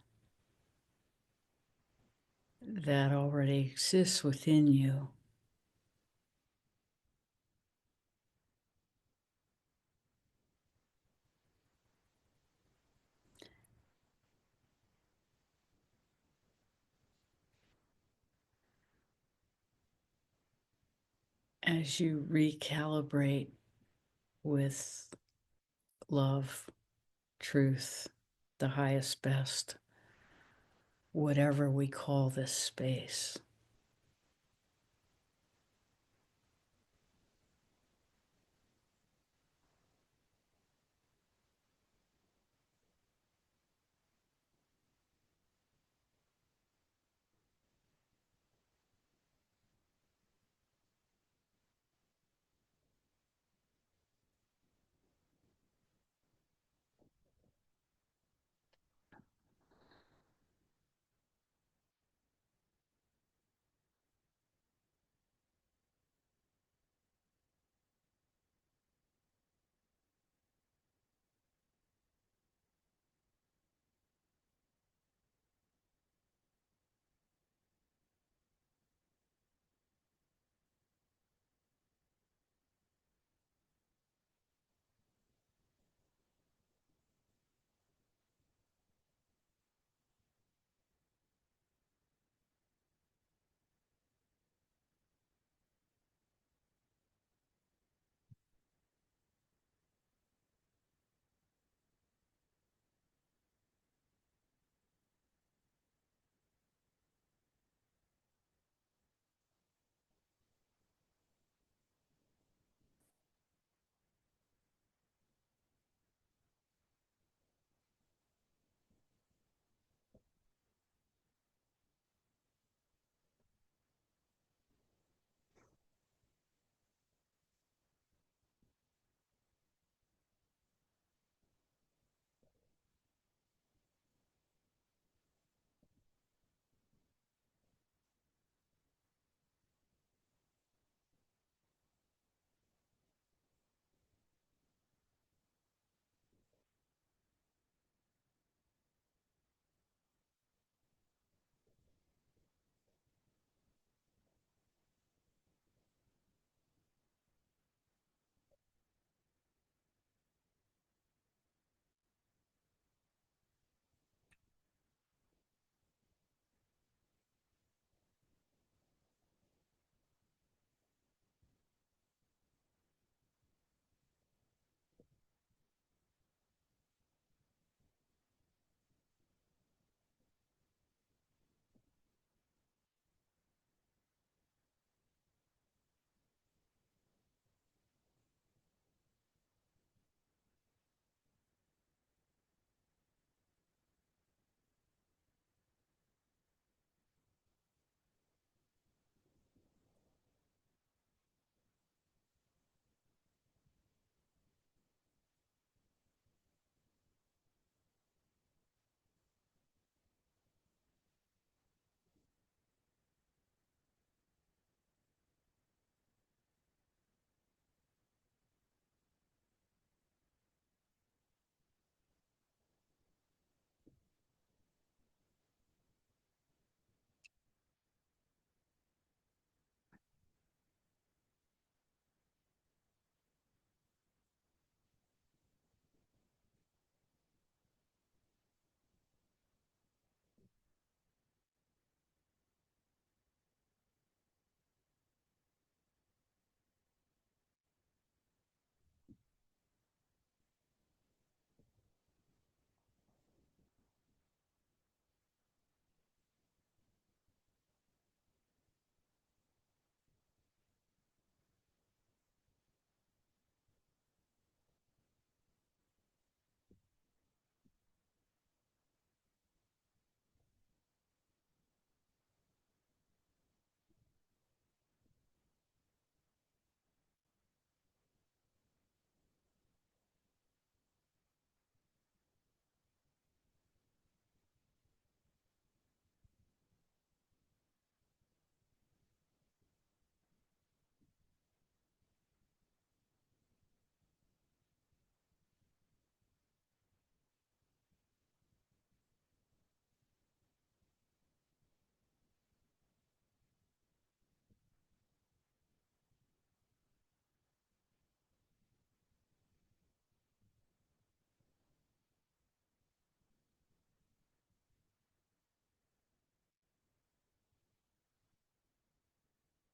that already exists within you. as you recalibrate with love, truth, the highest best, whatever we call this space.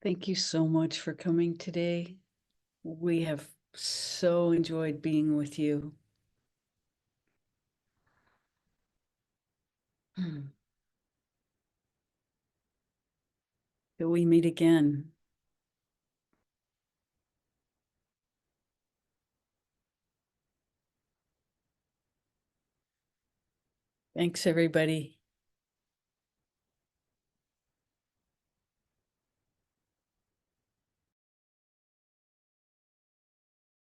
Thank you so much for coming today. We have so enjoyed being with you. Till we meet again. Thanks, everybody.